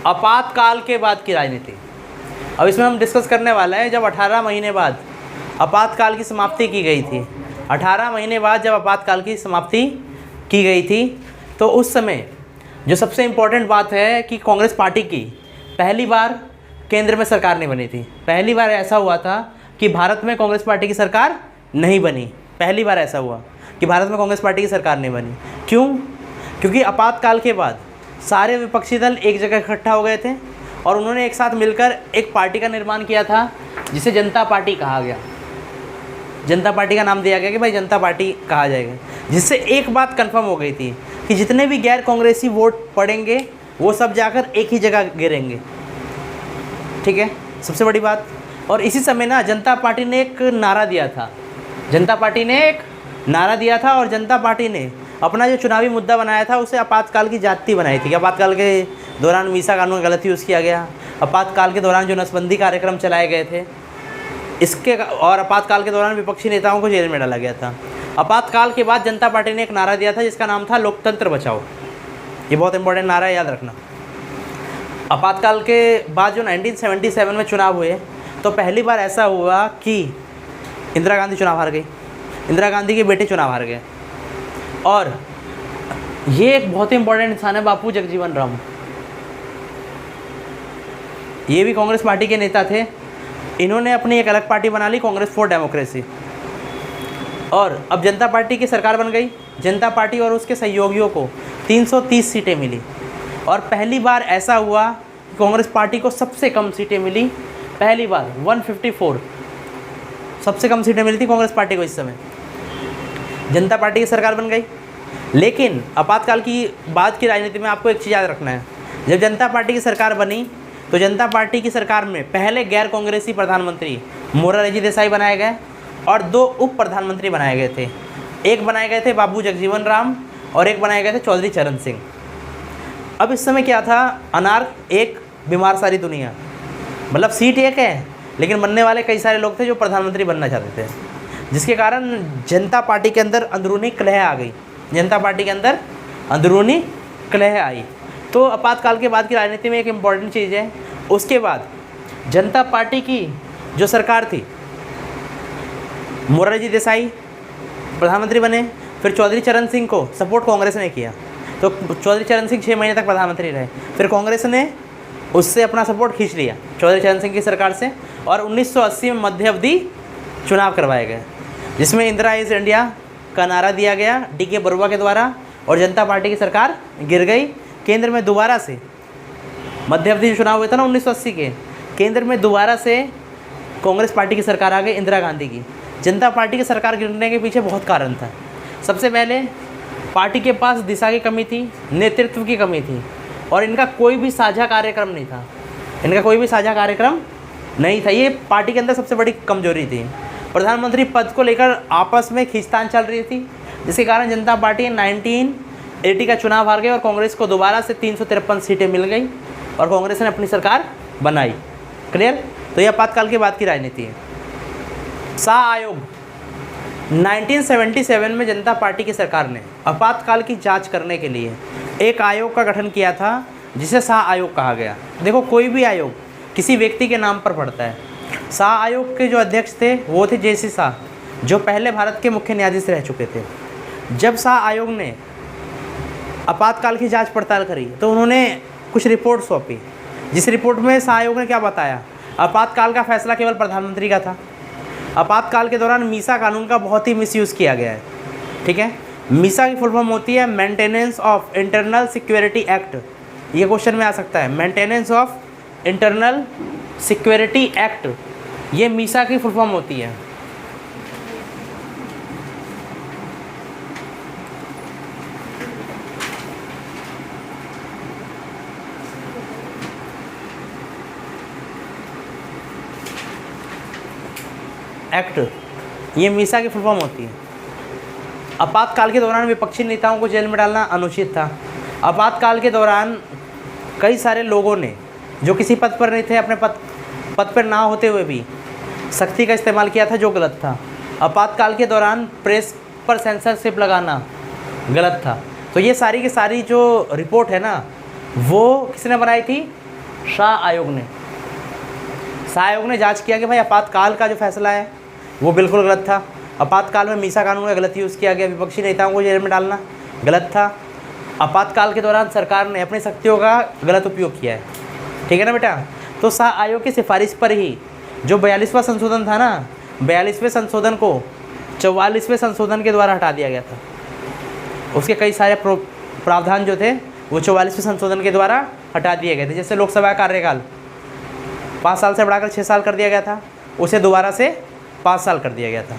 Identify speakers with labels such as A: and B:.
A: आपातकाल के बाद की राजनीति। अब इसमें हम डिस्कस करने वाले हैं जब 18 महीने बाद आपातकाल की समाप्ति की गई थी। 18 महीने बाद जब आपातकाल की समाप्ति की गई थी तो उस समय जो सबसे इम्पोर्टेंट बात है कि कांग्रेस पार्टी की पहली बार केंद्र में सरकार नहीं बनी थी। पहली बार ऐसा हुआ था कि भारत में कांग्रेस पार्टी की सरकार नहीं बनी। पहली बार ऐसा हुआ कि भारत में कांग्रेस पार्टी की सरकार नहीं बनी। क्यों? क्योंकि आपातकाल के बाद सारे विपक्षी दल एक जगह इकट्ठा हो गए थे और उन्होंने एक साथ मिलकर एक पार्टी का निर्माण किया था जिसे जनता पार्टी कहा गया। जनता पार्टी का नाम दिया गया कि भाई जनता पार्टी कहा जाएगा, जिससे एक बात कंफर्म हो गई थी कि जितने भी गैर कांग्रेसी वोट पड़ेंगे वो सब जाकर एक ही जगह गिरेंगे। ठीक है, सबसे बड़ी बात। और इसी समय ना जनता पार्टी ने एक नारा दिया था। जनता पार्टी ने एक नारा दिया था और जनता पार्टी ने अपना जो चुनावी मुद्दा बनाया था उसे आपातकाल की जाति बनाई थी। आपातकाल के दौरान मीसा कानून गलत यूज़ किया गया, आपातकाल के दौरान जो नसबंदी कार्यक्रम चलाए गए थे इसके, और आपातकाल के दौरान विपक्षी नेताओं को जेल में डाला गया था। आपातकाल के बाद जनता पार्टी ने एक नारा दिया था जिसका नाम था लोकतंत्र बचाओ। ये बहुत इंपॉर्टेंट नारा है, याद रखना। आपातकाल के बाद जो 1977 में चुनाव हुए तो पहली बार ऐसा हुआ कि इंदिरा गांधी चुनाव हार गई। इंदिरा गांधी के बेटे चुनाव हार गए। और ये एक बहुत ही इंपॉर्टेंट इंसान है बापू जगजीवन राम। ये भी कांग्रेस पार्टी के नेता थे। इन्होंने अपनी एक अलग पार्टी बना ली, कांग्रेस फॉर डेमोक्रेसी। और अब जनता पार्टी की सरकार बन गई। जनता पार्टी और उसके सहयोगियों को 330 सीटें मिली और पहली बार ऐसा हुआ कि कांग्रेस पार्टी को सबसे कम सीटें मिली। पहली बार 154 सबसे कम सीटें मिली थी कांग्रेस पार्टी को इस समय। जनता पार्टी की सरकार बन गई। लेकिन आपातकाल की बाद की राजनीति में आपको एक चीज़ याद रखना है, जब जनता पार्टी की सरकार बनी तो जनता पार्टी की सरकार में पहले गैर कांग्रेसी प्रधानमंत्री मोरारजी देसाई बनाए गए और 2 उप प्रधानमंत्री बनाए गए थे। एक बनाए गए थे बाबू जगजीवन राम और एक बनाए गए थे चौधरी चरण सिंह। अब इस समय क्या था, अनार एक बीमार सारी दुनिया, मतलब सीट एक है लेकिन बनने वाले कई सारे लोग थे जो प्रधानमंत्री बनना चाहते थे, जिसके कारण जनता पार्टी के अंदर अंदरूनी कलह आ गई। जनता पार्टी के अंदर अंदरूनी कलह आई। तो आपातकाल के बाद की राजनीति में एक इम्पॉर्टेंट चीज़ है, उसके बाद जनता पार्टी की जो सरकार थी, मोरारजी देसाई प्रधानमंत्री बने, फिर चौधरी चरण सिंह को सपोर्ट कांग्रेस ने किया तो चौधरी चरण सिंह 6 महीने तक प्रधानमंत्री रहे। फिर कांग्रेस ने उससे अपना सपोर्ट खींच लिया चौधरी चरण सिंह की सरकार से और 1980 में मध्य अवधि चुनाव करवाए गए, जिसमें इंदिरा इज इंडिया का नारा दिया गया DK बरुआ के द्वारा और जनता पार्टी की सरकार गिर गई। केंद्र में दोबारा से मध्य अवधि जो चुनाव हुए थे ना 1980 के, केंद्र में दोबारा से कांग्रेस पार्टी की सरकार आ गई, इंदिरा गांधी की। जनता पार्टी की सरकार गिरने के पीछे बहुत कारण था। सबसे पहले पार्टी के पास दिशा की कमी थी, नेतृत्व की कमी थी और इनका कोई भी साझा कार्यक्रम नहीं था। इनका कोई भी साझा कार्यक्रम नहीं था। ये पार्टी के अंदर सबसे बड़ी कमजोरी थी। प्रधानमंत्री पद को लेकर आपस में खींचतान चल रही थी, जिसके कारण जनता पार्टी 1980 का चुनाव हार गई और कांग्रेस को दोबारा से 353 सीटें मिल गई और कांग्रेस ने अपनी सरकार बनाई। क्लियर? तो यह आपातकाल के बाद की राजनीति है। शाह आयोग 1977 में जनता पार्टी की सरकार ने आपातकाल की जांच करने के लिए एक आयोग का गठन किया था जिसे शाह आयोग कहा गया। देखो, कोई भी आयोग किसी व्यक्ति के नाम पर पड़ता है। शाह आयोग के जो अध्यक्ष थे वो थे JC शाह, जो पहले भारत के मुख्य न्यायाधीश रह चुके थे। जब शाह आयोग ने आपातकाल की जांच पड़ताल करी तो उन्होंने कुछ रिपोर्ट सौंपी, जिस रिपोर्ट में शाह आयोग ने क्या बताया, आपातकाल का फैसला केवल प्रधानमंत्री का था। आपातकाल के दौरान मीसा कानून का बहुत ही मिसयूज़ किया गया है। ठीक है, मीसा की फुल फॉर्म होती है maintenance of internal security act. ये क्वेश्चन में आ सकता है, maintenance of internal security act, ये मीसा की फुल फॉर्म होती है। एक्ट, ये मीसा की फुल फॉर्म होती है। आपातकाल के दौरान विपक्षी नेताओं को जेल में डालना अनुचित था। आपातकाल के दौरान कई सारे लोगों ने जो किसी पद पर नहीं थे, अपने पद पर ना होते हुए भी सख्ती का इस्तेमाल किया था, जो गलत था। आपातकाल के दौरान प्रेस पर सेंसरशिप लगाना गलत था। तो ये सारी की सारी जो रिपोर्ट है ना, वो किसने बनाई थी? शाह आयोग ने जांच किया कि भाई आपातकाल का जो फैसला है वो बिल्कुल गलत था। आपातकाल में मीसा कानून का गलत यूज़ किया गया, विपक्षी नेताओं को जेल में डालना गलत था। आपातकाल के दौरान सरकार ने अपनी शक्तियों का गलत उपयोग किया है, ठीक है ना बेटा। तो शाह आयोग की सिफारिश पर ही जो 42वां संशोधन था ना, 42वें संशोधन को 44वें संशोधन के द्वारा हटा दिया गया था। उसके कई सारे प्रावधान जो थे वो 44वें संशोधन के द्वारा हटा दिए गए थे। जैसे लोकसभा कार्यकाल 5 साल से बढ़ाकर 6 साल कर दिया गया था, उसे दोबारा से 5 साल कर दिया गया था।